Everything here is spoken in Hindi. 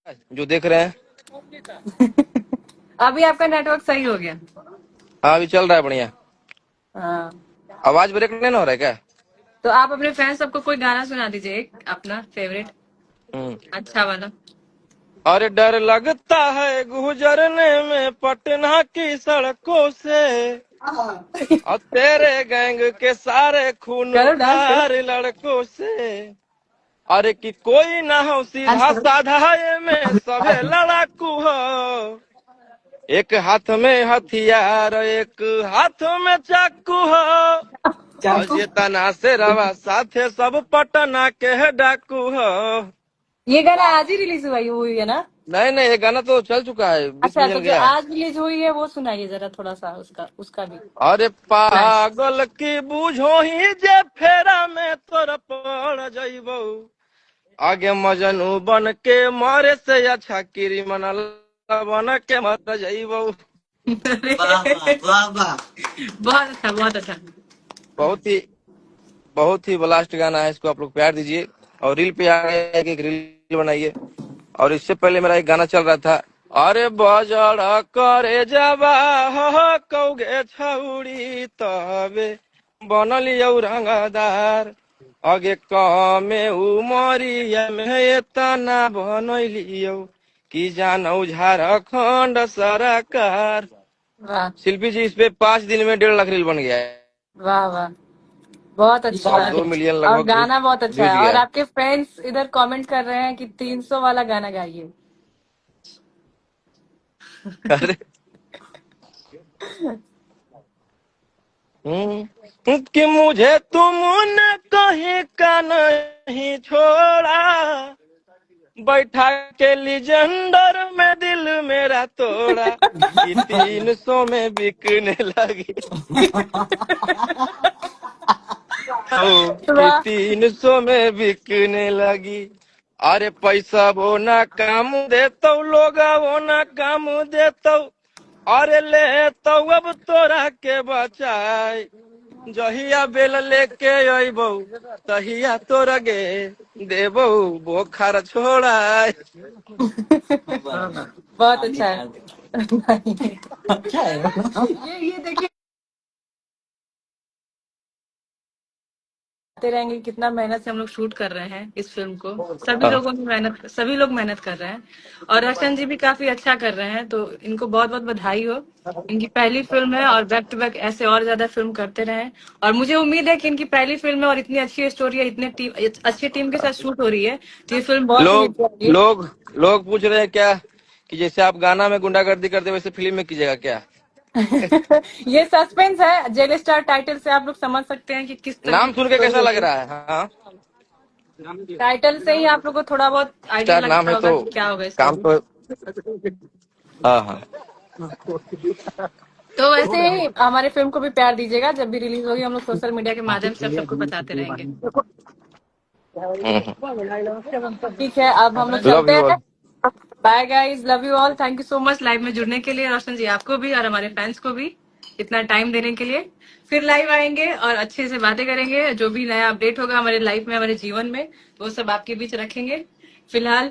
जो देख रहे हैं। अभी आपका नेटवर्क सही हो गया। हाँ अभी चल रहा है बढ़िया। हाँ, आवाज ब्रेक नहीं ना हो रहा है क्या? तो आप अपने फैंस सबको कोई गाना सुना दीजिए, एक अपना फेवरेट हम्म। अच्छा वाला। अरे डर लगता है गुजरने में पटना की सड़कों से, और तेरे गैंग के सारे करो डांस करो। खूनखार लड़कों से। अरे कि कोई ना हो डांस सीधा करो। साधा, ये में सभे लड़ाकू हो। एक हाथ में हथियार एक हाथ में चाकू हो, और चाकू। ये तना से रवा साथे सब पटना के डाकू हो। ये गाना आज ही रिलीज हुई है ना? नहीं नहीं, ये गाना तो चल चुका है, बीच अच्छा, में तो चल जो गया है। आज रिलीज हुई है वो सुनाइए जरा, थोड़ा सा उसका उसका भी अरे फ्लैश। पागल की बूझो ही जे फेरा में तोर पड़ जइबो, आगे मजनू बन के मरे से अच्छा क्रिमिनल बन के मर जइबो। वाह वाह वाह वाह, बहुत अच्छा बहुत अच्छा। बहुत ही बहुत ही ब्लास्ट गाना है, इसको आप लोग प्यार दीजिए। और रील पे आ गया है कि एक रील बनाइए। और इससे पहले मेरा एक गाना चल रहा था, अरे बजड़ करे जबा हो कौगे छौड़ी तबे बनलियौ रंगदार, आगे कमे उमरिया में एतना बनलियौ कि जानौ झारखंड सरकार। वाह शिल्पी जी, इस पे 5 दिन में 1.5 लाख रील बन गया है, वाह वाह, बहुत अच्छी और बात। 2 मिलियन और लगभग गाना बहुत अच्छा व्यूज है, गया और है। आपके फ्रेंड्स इधर कमेंट कर रहे हैं कि 300 वाला गाना गाइए। अरे कि मुझे तुमने कहीं का नहीं छोड़ा, बैठा के लीजेंडर में दिल मेरा तोड़ा, कि 300 में बिकने लगी। कि वाह 300 में बिकने लगी। अरे पैसा वो ना काम देता लोग, वो ना काम देता। अरे ले तो अब तोरा के बचाए, जहिया बेल लेके अबो तहिया तोरा गे देबो बोखार छोड़ाए। बहुत अच्छा है। अच्छा है। ये देखिए, आते रहेंगे कितना मेहनत से हम लोग शूट कर रहे हैं इस फिल्म को। सभी लोग मेहनत कर रहे हैं। और रोशन जी भी काफी अच्छा कर रहे हैं, तो इनको बहुत बहुत बधाई हो। इनकी पहली फिल्म है और बैक टू बैक ऐसे और ज्यादा फिल्म करते रहें। और मुझे उम्मीद है कि इनकी पहली फिल्म है और इतनी अच्छी स्टोरी है, इतने टीम अच्छी टीम के साथ शूट हो रही है, तो ये फिल्म बहुत ही लोग हिट होगी। लोग लोग पूछ रहे हैं क्या कि जैसे आप गाना में गुंडागर्दी करते वैसे फिल्म में कीजिएगा क्या? ये सस्पेंस है, जेल स्टार टाइटल से आप लोग समझ सकते हैं कि किस तरीके नाम की सुन के स्टोरी कैसा लग होगी। रहा है? हाँ, टाइटल से ही आप लोग को थोड़ा बहुत आइडिया स्टार लग नाम गया है होगा तो कि क्या होगा काम स्टोरी। तो। हाँ हाँ। तो वैसे ही हमारे फिल्म को भी प्यार दीजिएगा, जब भी रिलीज होगी हम लोग सोशल मीडिया के माध्यम से आप सबको बताते रहेंगे। ठीक है, अब हम लोग लव चलते यू हैं। All. Bye guys, love you all, thank you so much live में जुड़ने के लिए, रोशन जी आपको भी और हमारे फैंस को भी इतना टाइम देने के लिए। फिर लाइव आएंगे और अच्छे से बातें करेंगे, जो भी नया अपडेट होगा हमारे लाइफ में, हमारे जीवन में, वो सब आपके बीच रखेंगे। फिलहाल